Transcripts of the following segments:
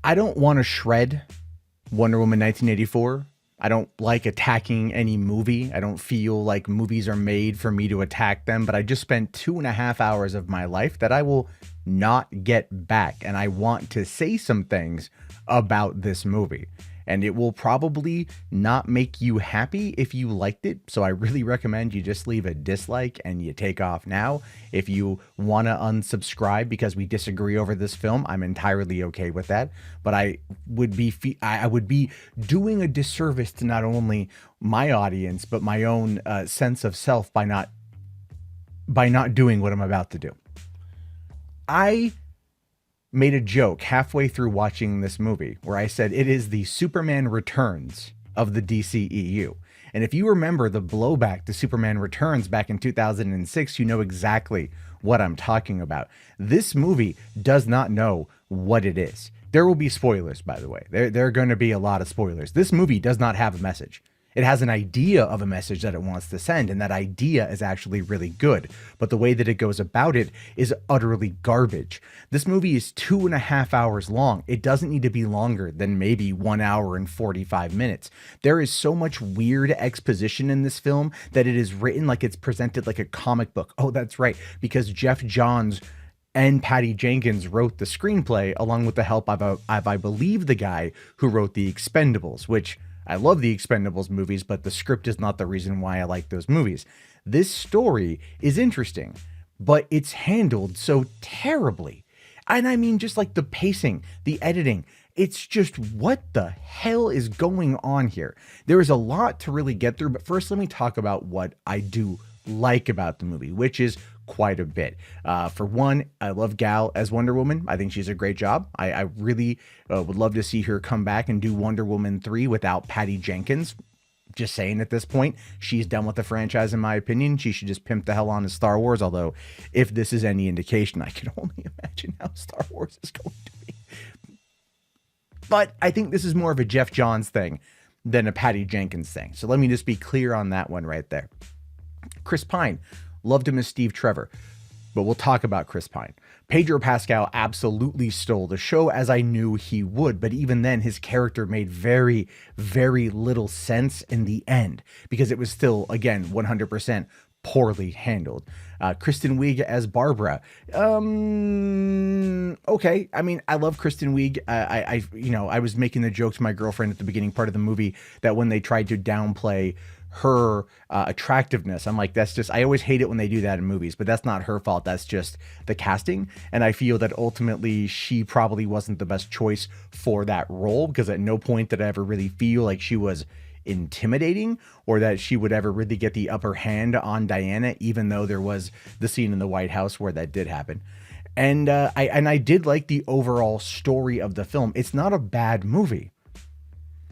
I don't want to shred Wonder Woman 1984. I don't like attacking any movie. I don't feel like movies are made for me to attack them, but I just spent 2.5 hours of my life that I will not get back. And I want to say some things about this movie. And it will probably not make you happy if you liked it. So I really recommend you just leave a dislike and you take off now. If you want to unsubscribe because we disagree over this film, I'm entirely okay with that. But I would be doing a disservice to not only my audience but my own sense of self by not doing what I'm about to do. I made a joke halfway through watching this movie where I said it is the Superman Returns of the DCEU. And if you remember the blowback to Superman Returns back in 2006, you know exactly what I'm talking about. This movie does not know what it is. There will be spoilers, by the way. There are going to be a lot of spoilers. This movie does not have a message. It has an idea of a message that it wants to send, and that idea is actually really good. But the way that it goes about it is utterly garbage. This movie is 2.5 hours long. It doesn't need to be longer than maybe 1 hour and 45 minutes. There is so much weird exposition in this film that it is written like it's presented like a comic book. Oh, that's right, because Jeff Johns and Patty Jenkins wrote the screenplay along with the help of I believe, the guy who wrote The Expendables, which I love the Expendables movies, but the script is not the reason why I like those movies. This story is interesting, but it's handled so terribly. And I mean, just like the pacing, the editing, it's just, what the hell is going on here? There is a lot to really get through, but first let me talk about what I do like about the movie, which is quite a bit. For one, I love Gal as Wonder Woman. I think she's a great job. I really would love to see her come back and do Wonder Woman 3 without Patty Jenkins. Just saying, at this point, she's done with the franchise, in my opinion. She should just pimp the hell on to Star Wars. Although, if this is any indication, I can only imagine how Star Wars is going to be. But I think this is more of a Jeff Johns thing than a Patty Jenkins thing. So let me just be clear on that one right there. Chris Pine, loved him as Steve Trevor, but we'll talk about Chris Pine. Pedro Pascal absolutely stole the show, as I knew he would, but even then his character made very, very little sense in the end because it was still, again, 100% poorly handled. Kristen Wiig as Barbara. Okay. I mean, I love Kristen Wiig. I was making the joke to my girlfriend at the beginning part of the movie that when they tried to downplay her attractiveness, I'm like, that's just, I always hate it when they do that in movies, but that's not her fault. That's just the casting. And I feel that ultimately she probably wasn't the best choice for that role, because at no point did I ever really feel like she was intimidating or that she would ever really get the upper hand on Diana, even though there was the scene in the White House where that did happen. And I did like the overall story of the film. It's not a bad movie.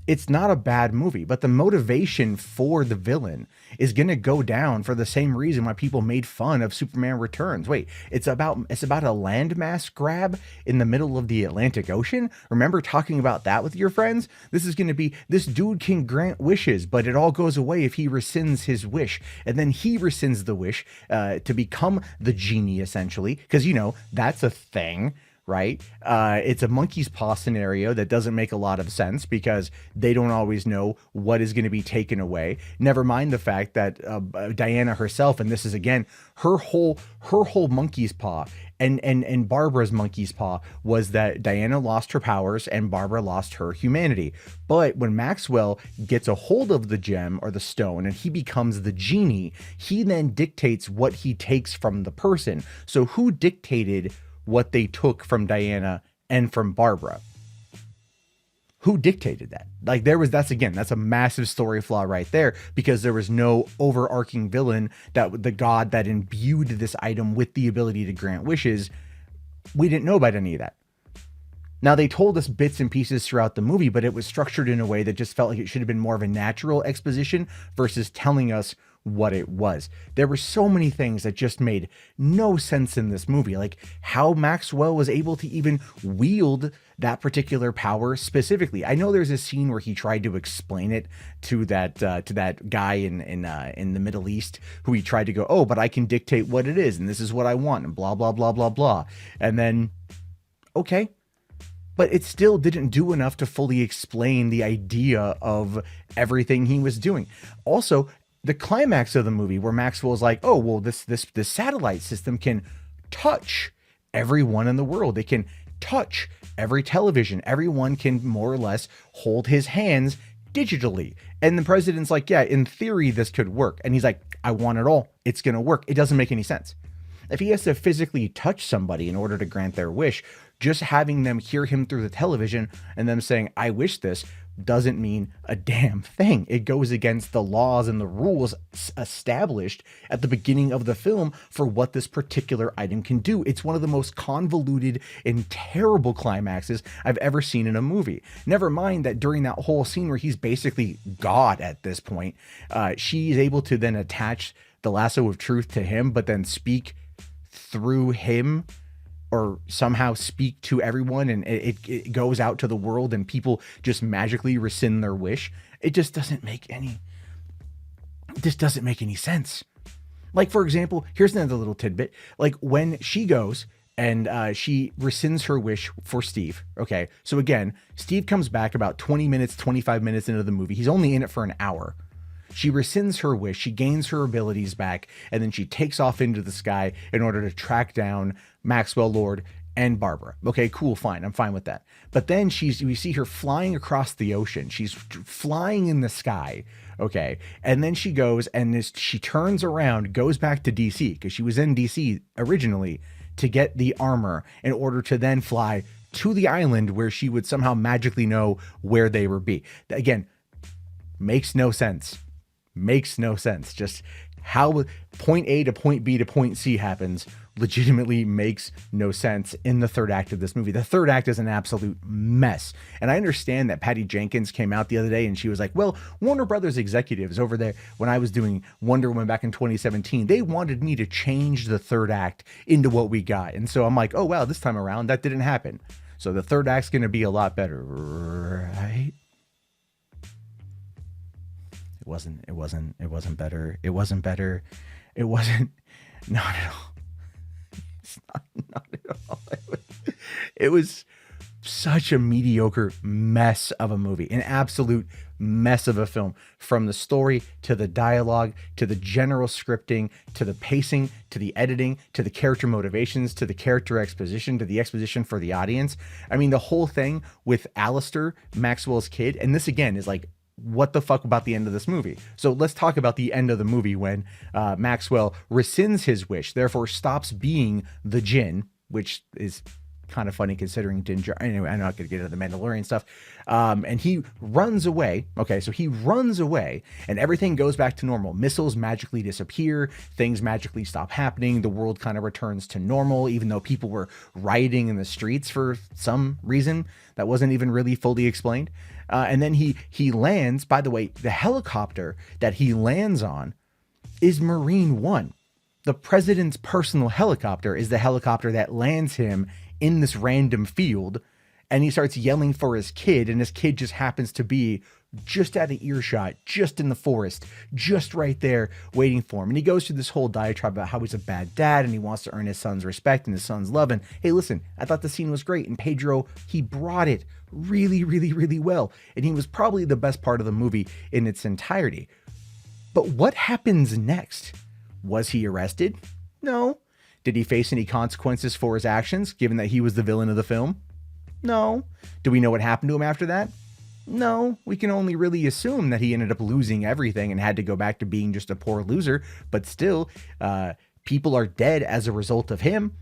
It's not a bad movie, but the motivation for the villain is going to go down for the same reason why people made fun of Superman Returns. Wait, it's about a landmass grab in the middle of the Atlantic Ocean. Remember talking about that with your friends? This is going to be, this dude can grant wishes, but it all goes away if he rescinds his wish. And then he rescinds the wish to become the genie, essentially, because, you know, that's a thing. Right? It's a monkey's paw scenario that doesn't make a lot of sense because they don't always know what is going to be taken away. Never mind the fact that Diana herself, and this is again her whole monkey's paw and Barbara's monkey's paw, was that Diana lost her powers and Barbara lost her humanity. But when Maxwell gets a hold of the gem or the stone and he becomes the genie, he then dictates what he takes from the person. So who dictated what they took from Diana and from Barbara? Who dictated that? Like, that's a massive story flaw right there, because there was no overarching villain, that the god that imbued this item with the ability to grant wishes. We didn't know about any of that. Now, they told us bits and pieces throughout the movie, but it was structured in a way that just felt like it should have been more of a natural exposition versus telling us what it was. There were so many things that just made no sense in this movie, like how Maxwell was able to even wield that particular power specifically. I know there's a scene where he tried to explain it to that guy in the Middle East, who he tried to go, oh, but I can dictate what it is, and this is what I want, and blah blah blah blah blah. And then, okay, but it still didn't do enough to fully explain the idea of everything he was doing. Also, the climax of the movie where Maxwell's like, "Oh, well, this satellite system can touch everyone in the world. It can touch every television. Everyone can more or less hold his hands digitally." And the president's like, "Yeah, in theory this could work." And he's like, "I want it all. It's going to work." It doesn't make any sense. If he has to physically touch somebody in order to grant their wish, just having them hear him through the television and them saying, "I wish this," doesn't mean a damn thing. It goes against the laws and the rules established at the beginning of the film for what this particular item can do. It's one of the most convoluted and terrible climaxes I've ever seen in a movie. Never mind that during that whole scene where he's basically God at this point, she's able to then attach the lasso of truth to him, but then speak through him, or somehow speak to everyone, and it goes out to the world and people just magically rescind their wish. It just doesn't make any sense. Like, for example, here's another little tidbit. Like when she goes and she rescinds her wish for Steve. Okay. So again, Steve comes back about 20 minutes, 25 minutes into the movie. He's only in it for an hour. She rescinds her wish, she gains her abilities back, and then she takes off into the sky in order to track down Maxwell Lord and Barbara. Okay, cool, fine. I'm fine with that. But then we see her flying across the ocean. She's flying in the sky. Okay. And then she goes and she turns around, goes back to DC, because she was in DC originally, to get the armor in order to then fly to the island where she would somehow magically know where they would be. Again, makes no sense. Makes no sense. Just how point A to point B to point C happens legitimately makes no sense in the third act of this movie. The third act is an absolute mess. And I understand that Patty Jenkins came out the other day and she was like, "Well, Warner Brothers executives over there, when I was doing Wonder Woman back in 2017, they wanted me to change the third act into what we got." And so I'm like, "Oh, wow, this time around that didn't happen. So the third act's going to be a lot better, right?" It wasn't better. It wasn't better. It wasn't, not at all. It's not at all. It was such a mediocre mess of a movie, an absolute mess of a film, from the story to the dialogue, to the general scripting, to the pacing, to the editing, to the character motivations, to the character exposition, to the exposition for the audience. I mean, the whole thing with Alistair, Maxwell's kid, and this again is like, what the fuck about the end of this movie? So let's talk about the end of the movie when Maxwell rescinds his wish, therefore stops being the Djinn, which is kind of funny considering Ginger. Anyway, I'm not going to get into the Mandalorian stuff. And he runs away. Okay, so he runs away and everything goes back to normal. Missiles magically disappear. Things magically stop happening. The world kind of returns to normal, even though people were rioting in the streets for some reason that wasn't even really fully explained. And then he lands. By the way, the helicopter that he lands on is Marine One. The president's personal helicopter is the helicopter that lands him in this random field, and he starts yelling for his kid, and his kid just happens to be just out of earshot, just in the forest, just right there waiting for him. And he goes through this whole diatribe about how he's a bad dad and he wants to earn his son's respect and his son's love. And hey, listen, I thought the scene was great, and Pedro, he brought it really, really, really well. And he was probably the best part of the movie in its entirety. But what happens next? Was he arrested? No. Did he face any consequences for his actions, given that he was the villain of the film? No. Do we know what happened to him after that? No. We can only really assume that he ended up losing everything and had to go back to being just a poor loser. But still, people are dead as a result of him.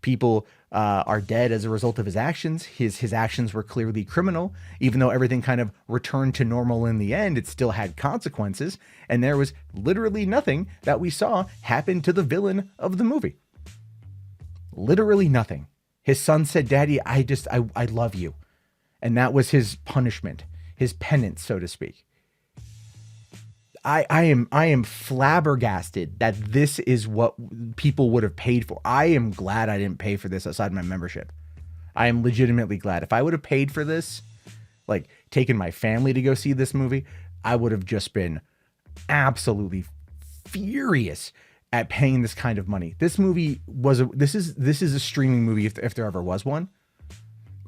People are dead as a result of his actions. His actions were clearly criminal. Even though everything kind of returned to normal in the end, it still had consequences. And there was literally nothing that we saw happen to the villain of the movie. Literally nothing. His son said, "Daddy, I love you." And that was his punishment, his penance, so to speak. I am flabbergasted that this is what people would have paid for. I am glad I didn't pay for this outside my membership. I am legitimately glad. If I would have paid for this, like taken my family to go see this movie, I would have just been absolutely furious at paying this kind of money. This movie was this is a streaming movie if there ever was one.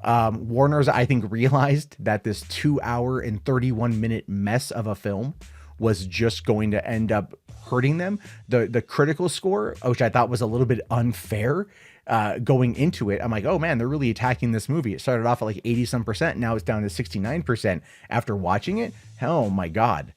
Warner's, I think, realized that this 2 hour and 31-minute mess of a film was just going to end up hurting them. The critical score, which I thought was a little bit unfair, going into it, I'm like, oh man, they're really attacking this movie. It started off at like 80 some percent. Now it's down to 69% after watching it. Oh my God.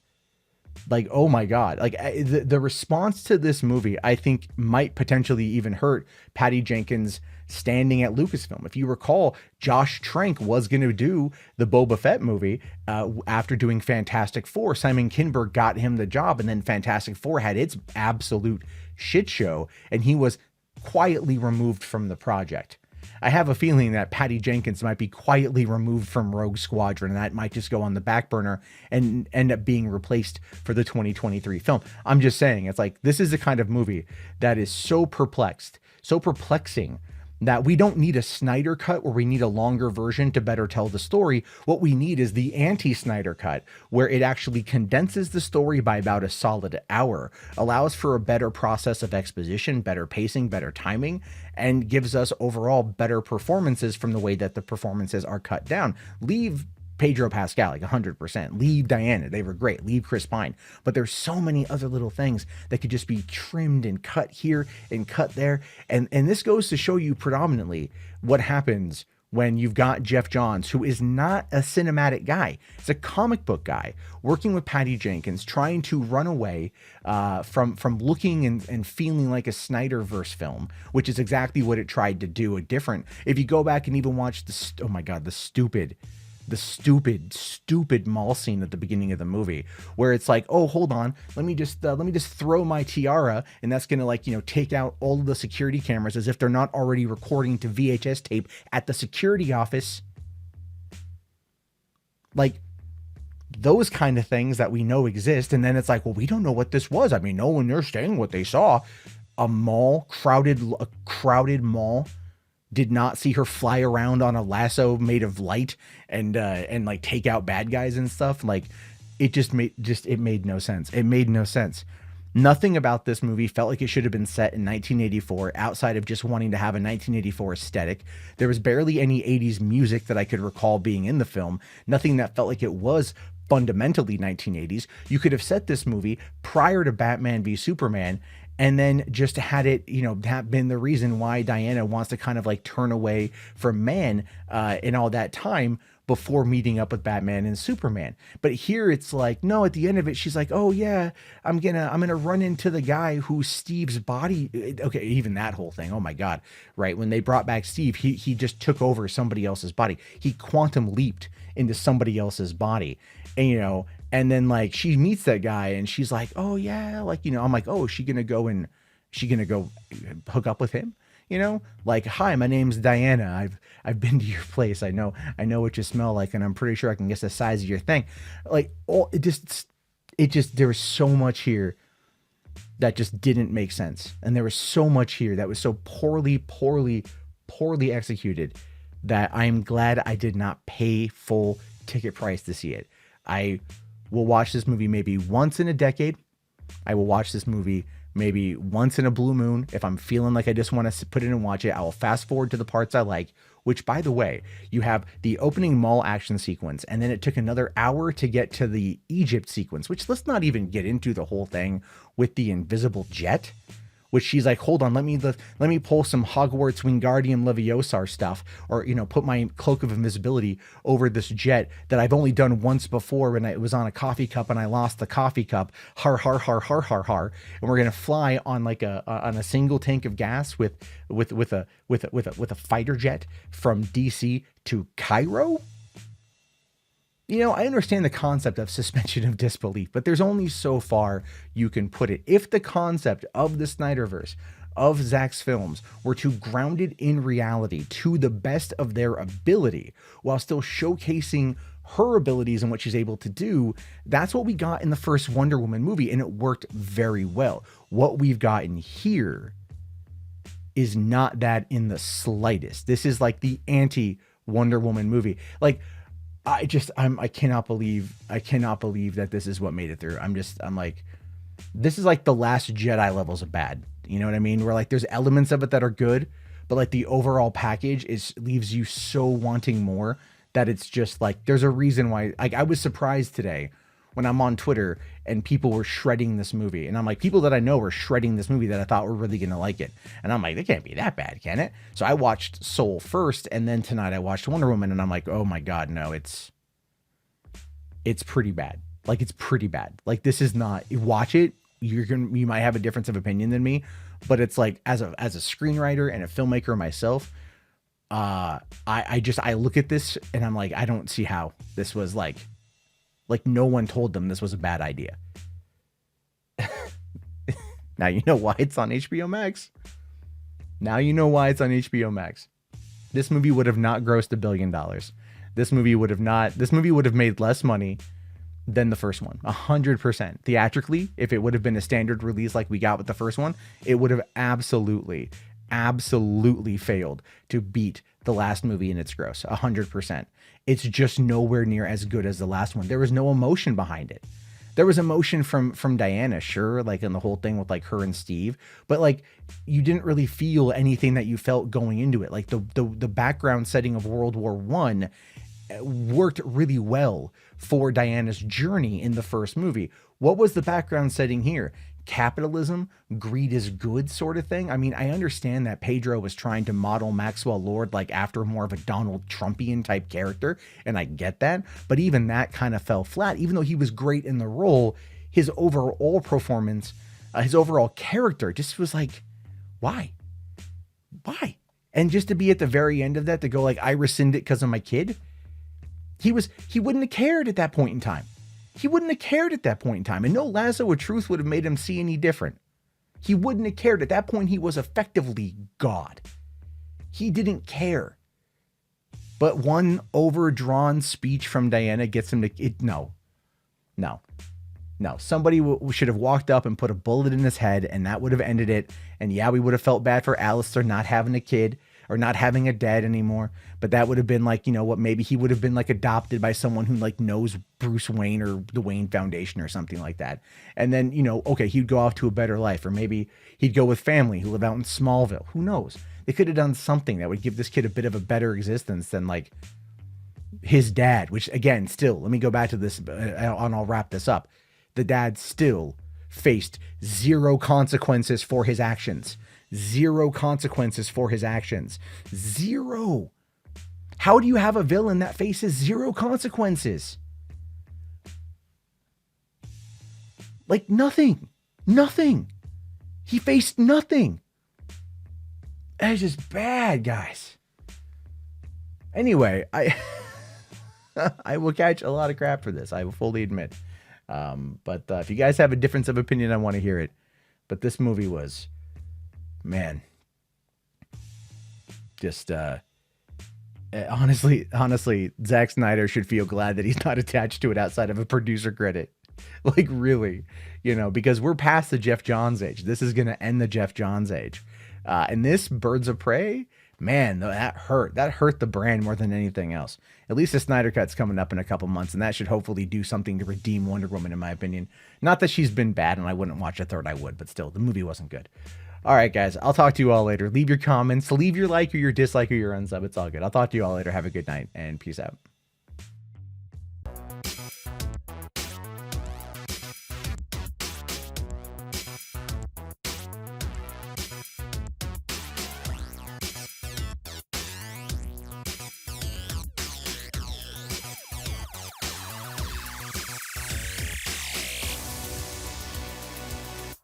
Like, oh my God. Like the response to this movie, I think might potentially even hurt Patty Jenkins standing at Lucasfilm. If you recall, Josh Trank was going to do the Boba Fett movie after doing Fantastic Four. Simon Kinberg got him the job, and then Fantastic Four had its absolute shit show, and he was quietly removed from the project. I have a feeling that Patty Jenkins might be quietly removed from Rogue Squadron, and that might just go on the back burner and end up being replaced for the 2023 film. I'm just saying, it's like, this is the kind of movie that is so perplexing that we don't need a Snyder cut where we need a longer version to better tell the story. What we need is the anti-Snyder cut, where it actually condenses the story by about a solid hour, allows for a better process of exposition, better pacing, better timing, and gives us overall better performances from the way that the performances are cut down. Leave Pedro Pascal, like 100%. Leave Diana, they were great. Leave Chris Pine. But there's so many other little things that could just be trimmed and cut here and cut there. And this goes to show you predominantly what happens when you've got Jeff Johns, who is not a cinematic guy. It's a comic book guy working with Patty Jenkins, trying to run away from looking and feeling like a Snyderverse film, which is exactly what it tried to do. If you go back and even watch oh my God, the stupid mall scene at the beginning of the movie, where it's like, oh, hold on, let me just throw my tiara, and that's gonna, like, take out all of the security cameras, as if they're not already recording to VHS tape at the security office. Like, those kind of things that we know exist. And then it's like, well, we don't know what this was. I mean, no one there saying what they saw. A crowded mall. Did not see her fly around on a lasso made of light and like take out bad guys and stuff. Like, it made no sense. It made no sense. Nothing about this movie felt like it should have been set in 1984, outside of just wanting to have a 1984 aesthetic. There was barely any 80s music that I could recall being in the film. Nothing that felt like it was fundamentally 1980s. You could have set this movie prior to Batman v Superman, and then just had it, have been the reason why Diana wants to kind of like turn away from man in all that time before meeting up with Batman and Superman. But here it's like, no, at the end of it, she's like, oh yeah, I'm gonna run into the guy who's Steve's body. Okay, even that whole thing. Oh my God. Right. When they brought back Steve, he just took over somebody else's body. He quantum leaped into somebody else's body. And then like she meets that guy and she's like, oh yeah, like, I'm like, oh, is she gonna go hook up with him? Like, hi, my name's Diana. I've been to your place. I know what you smell like, and I'm pretty sure I can guess the size of your thing. Like, there was so much here that just didn't make sense. And there was so much here that was so poorly executed that I'm glad I did not pay full ticket price to see it. I will watch this movie maybe once in a decade. I will watch this movie maybe once in a blue moon. If I'm feeling like I just want to put it and watch it, I will fast forward to the parts I like, which, by the way, you have the opening mall action sequence, and then it took another hour to get to the Egypt sequence, which, let's not even get into the whole thing with the invisible jet, which she's like, hold on, let me pull some Hogwarts Wingardium Leviosa stuff, or, put my cloak of invisibility over this jet that I've only done once before when it was on a coffee cup and I lost the coffee cup. Har, har, har, har, har, har. And we're going to fly on like on a single tank of gas with a fighter jet from DC to Cairo. I understand the concept of suspension of disbelief, but there's only so far you can put it. If the concept of the Snyderverse, of Zack's films, were to ground it in reality to the best of their ability, while still showcasing her abilities and what she's able to do, that's what we got in the first Wonder Woman movie, and it worked very well. What we've gotten here is not that in the slightest. This is like the anti-Wonder Woman movie. Like, I cannot believe that this is what made it through. I'm like, this is like the Last Jedi levels of bad. You know what I mean? Where like there's elements of it that are good, but like the overall package is leaves you so wanting more that it's just like there's a reason why. Like I was surprised today when I'm on Twitter and people were shredding this movie, and I'm like, people that I know were shredding this movie that I thought were really gonna like it, and I'm like, it can't be that bad, can it? So I watched Soul first, and then tonight I watched Wonder Woman, and I'm like, oh my god, no, it's pretty bad. Like it's pretty bad. Like this is not. Watch it. You might have a difference of opinion than me, but it's like as a screenwriter and a filmmaker myself, I look at this and I'm like, I don't see how this was like no one told them this was a bad idea. Now you know why it's on HBO Max. Now you know why it's on HBO Max. This movie would have not grossed $1 billion. This movie would have made less money than the first one. 100%. Theatrically, if it would have been a standard release like we got with the first one, it would have absolutely failed to beat the last movie in its gross. 100%. It's just nowhere near as good as the last one. There was no emotion behind it. There was emotion from Diana, sure, like in the whole thing with like her and Steve, but like you didn't really feel anything that you felt going into it. Like the background setting of World War I worked really well for Diana's journey in the first movie. What was the background setting here? Capitalism, greed is good sort of thing. I mean, I understand that Pedro was trying to model Maxwell Lord like after more of a Donald Trumpian type character, and I get that, but even that kind of fell flat. Even though he was great in the role, his overall performance, his overall character just was like, why? And just to be at the very end of that, to go like, I rescind it because of my kid. He wouldn't have cared at that point in time. He wouldn't have cared at that point in time. And no lasso of truth would have made him see any different. He wouldn't have cared. At that point, he was effectively God. He didn't care. But one overdrawn speech from Diana gets him to... No. Somebody should have walked up and put a bullet in his head, and that would have ended it. And yeah, we would have felt bad for Alistair not having a kid or not having a dad anymore. But that would have been like, you know what, maybe he would have been like adopted by someone who like knows Bruce Wayne or the Wayne Foundation or something like that. And then, you know, okay, he'd go off to a better life, or maybe he'd go with family who live out in Smallville. Who knows? They could have done something that would give this kid a bit of a better existence than like his dad, which again, still, let me go back to this and I'll wrap this up. The dad still faced zero consequences for his actions. Zero consequences for his actions. Zero. How do you have a villain that faces zero consequences? Like nothing. He faced nothing. That's just bad, guys. Anyway, I will catch a lot of crap for this. I will fully admit. But if you guys have a difference of opinion, I want to hear it. But this movie was, man, just honestly, Zack Snyder should feel glad that he's not attached to it outside of a producer credit. Like really, you know, because we're past the Jeff Johns age. This is going to end the Jeff Johns age. And this Birds of Prey, man, that hurt. That hurt the brand more than anything else. At least the Snyder Cut's coming up in a couple months, and that should hopefully do something to redeem Wonder Woman, in my opinion. Not that she's been bad, and I wouldn't watch a third, I would, but still, the movie wasn't good. All right, guys, I'll talk to you all later. Leave your comments, leave your like or your dislike or your unsub. It's all good. I'll talk to you all later. Have a good night, and peace out.